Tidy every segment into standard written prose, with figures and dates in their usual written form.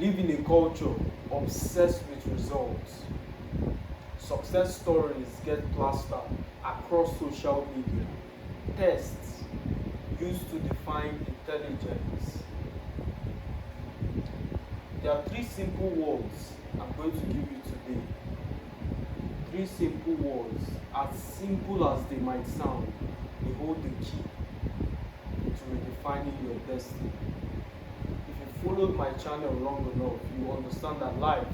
live in a culture obsessed with results. Success stories get plastered across social media. Tests used to define intelligence. There are three simple words I'm going to give you today. Three simple words, as simple as they might sound, they hold the key to redefining your destiny. If you followed my channel long enough, you understand that life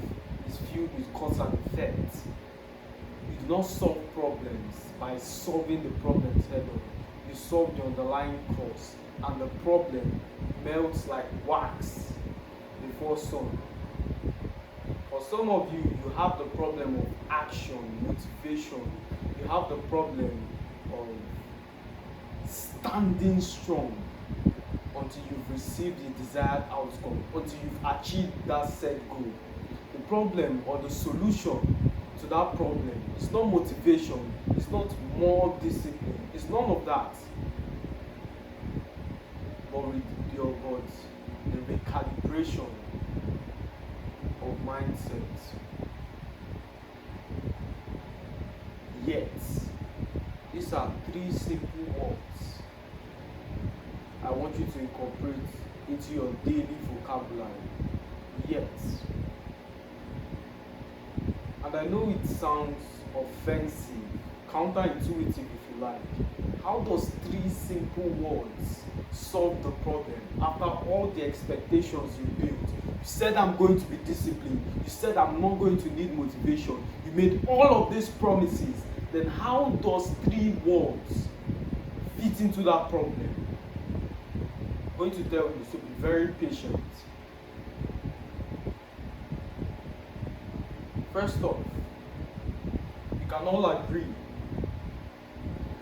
is filled with cause and effect. You do not solve problems by solving the problems head on. You solve the underlying cause, and the problem melts like wax before sun. For some of you, you have the problem of action, motivation. You have the problem of standing strong until you've received the desired outcome, until you've achieved that set goal. The problem or the solution to that problem is not motivation, it's not more discipline, it's none of that. But with your God, the recalibration of mindset. Yet, these are three simple words I want you to incorporate into your daily vocabulary. Yet. And I know it sounds offensive, counterintuitive if you like. How does three simple words solve the problem after all the expectations you built? You said I'm going to be disciplined. You said I'm not going to need motivation. You made all of these promises. Then how does three words fit into that problem? I'm going to tell you, so be very patient. First off, we can all agree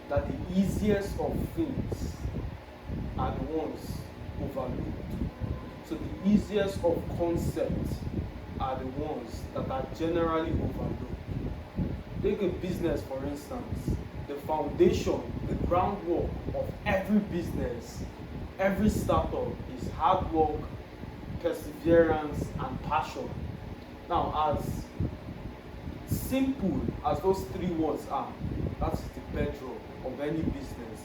that the easiest of things are the ones overlooked. So the easiest of concepts are the ones that are generally overlooked. Take a business, for instance. The foundation, the groundwork of every business, every startup is hard work, perseverance, and passion. Now, as simple as those three words are, that's the bedrock of any business.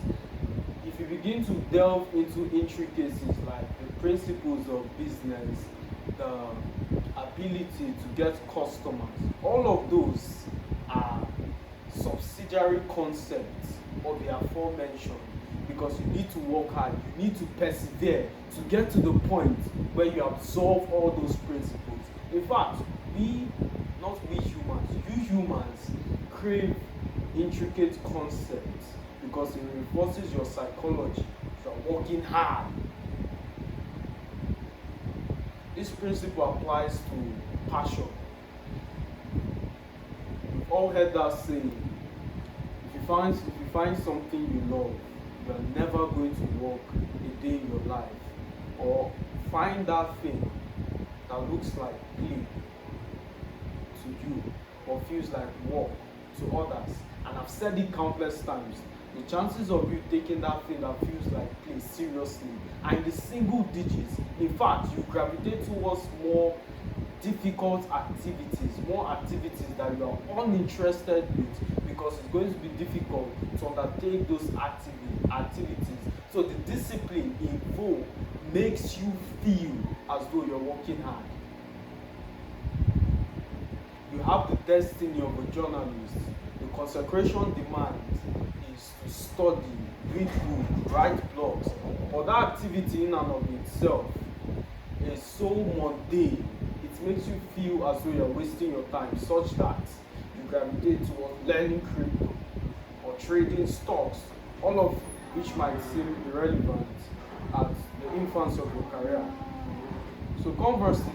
If you begin to delve into intricacies like the principles of business, the ability to get customers, all of those are subsidiary concepts of the aforementioned, because you need to work hard, you need to persevere to get to the point where you absorb all those principles. In fact, not we humans, you humans crave intricate concepts because it reinforces your psychology. You are working hard. This principle applies to passion. We've all heard that saying, if you find something you love, you are never going to work a day in your life. Or find that thing that looks like play to you or feels like work to others. And I've said it countless times, the chances of you taking that thing that feels like play seriously are in the single digits. In fact, you gravitate towards more difficult activities, more activities that you are uninterested with, because it's going to be difficult to undertake those activities. So the discipline involved makes you feel as though you're working hard. You have the destiny of a journalist. The consecration demand is to study, read books, write blogs. But that activity in and of itself is so mundane. It makes you feel as though you're wasting your time, such that you gravitate towards learning crypto or trading stocks, all of which might seem irrelevant at the infancy of your career. So conversely,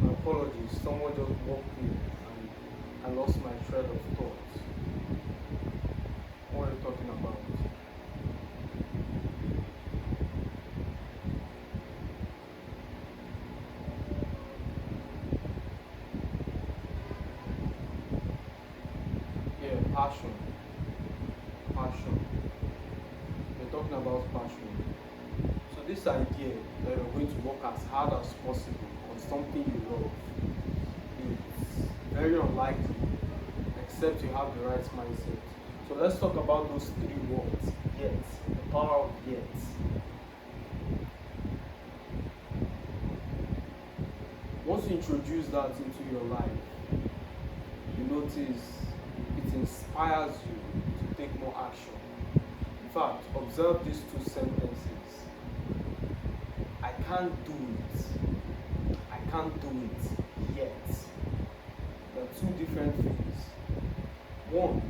my apologies, someone just walked in and I lost my thread of thought. What are you talking about? passion. Passion. We're talking about passion. So this idea that you're going to work as hard as possible on something you love, it's very unlikely except you have the right mindset. So let's talk about those three words. Yet. The power of yet. Once you introduce that into your life, you notice it inspires you to take more action. In fact, observe these two sentences. I can't do it. I can't do it yet. There are two different things. One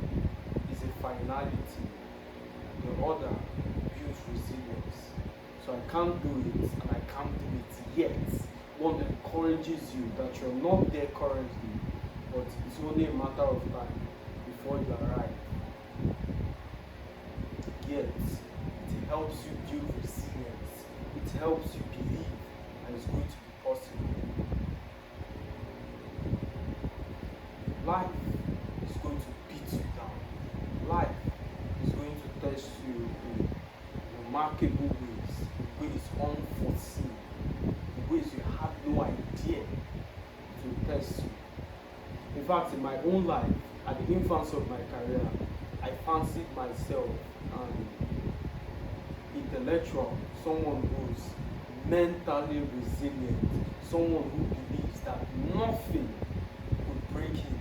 is a finality, the other builds resilience. So I can't do it and I can't do it yet. One encourages you that you're not there currently, but it's only a matter of time before you arrive. Yet, it helps you build resilience. It helps you believe that it's going to be possible. Life is going to beat you down. Life is going to test you in remarkable ways unforeseen, ways you had no idea to test you. In fact, in my own life, at the infancy of my career, I fancied myself an intellectual, someone who's mentally resilient, someone who believes that nothing could break him.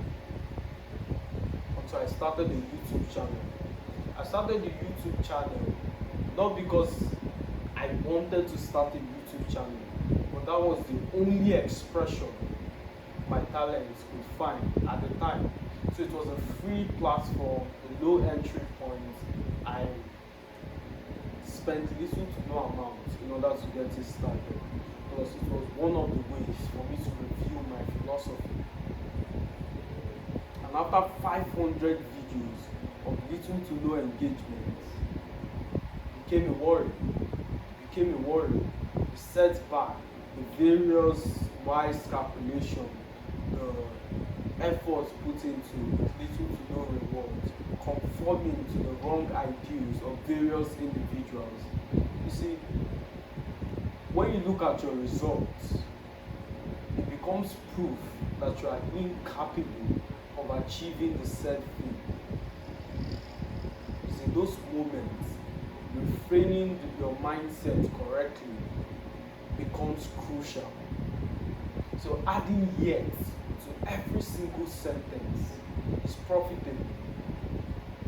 Until I started a YouTube channel. I started the YouTube channel not because I wanted to start a YouTube channel, but that was the only expression my talents could find at the time. So it was a free platform, a low entry point. I spent little to no amount in order to get it started, because it was one of the ways for me to review my philosophy. And after 500 videos of little to no engagement, became a worry. The setback, the various wise calculation, the efforts put into little to no rewards, conforming to the wrong ideals of various individuals. You see, when you look at your results, it becomes proof that you are incapable of achieving the said thing. It's in those moments refraining your mindset correctly becomes crucial. So adding yet to every single sentence is profitable.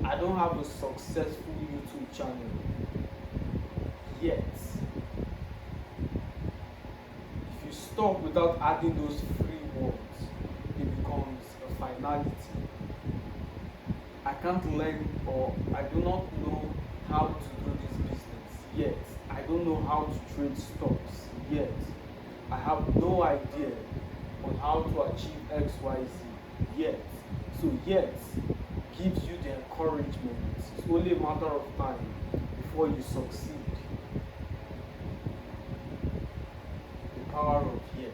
I don't have a successful YouTube channel yet. If you stop without adding those three words, it becomes a finality. I can't learn, or I do not know how to do this business yet. I don't know how to trade stocks yet. I have no idea on how to achieve XYZ yet. So yet gives you the encouragement. It's only a matter of time before you succeed. The power of yet.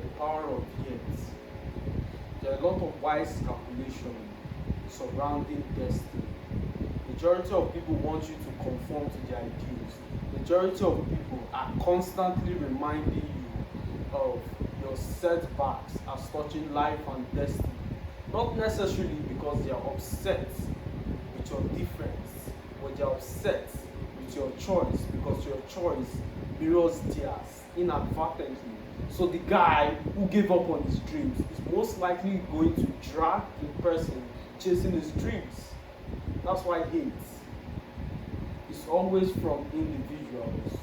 The power of yet. There are a lot of wise calculation surrounding destiny. Majority of people want you to conform to their ideals. Majority of people are constantly reminding you of your setbacks as touching life and destiny. Not necessarily because they are upset with your difference, but they are upset with your choice because your choice mirrors theirs inadvertently. So the guy who gave up on his dreams is most likely going to drag the person chasing his dreams. That's why hate is always from individuals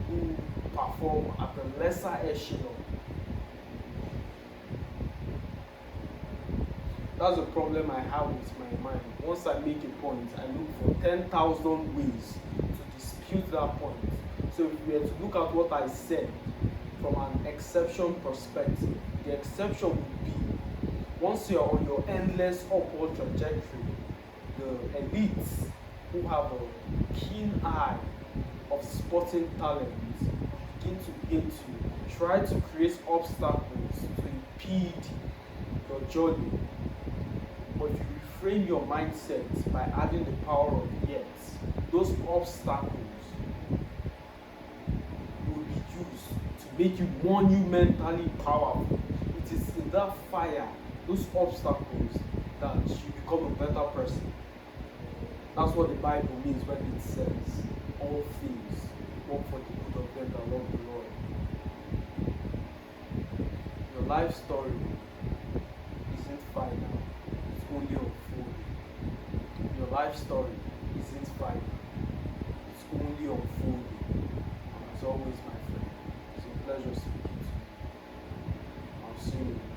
who perform at a lesser echelon. That's the problem I have with my mind. Once I make a point, I look for 10,000 ways to dispute that point. So if we were to look at what I said from an exception perspective, the exception would be once you're on your endless upward trajectory, the elites who have a keen eye of sporting talent begin to hate you, try to create obstacles to impede your journey. But if you reframe your mindset by adding the power of yet, those obstacles will be used to make you monumentally powerful. It is in that fire, those obstacles, that you become a better person. That's what the Bible means when it says, all things work for the good of them that love the Lord. Your life story isn't final, it's only unfolding. Your life story isn't final, it's only unfolding. And as always, my friend, it's a pleasure speaking to you. I'll see you.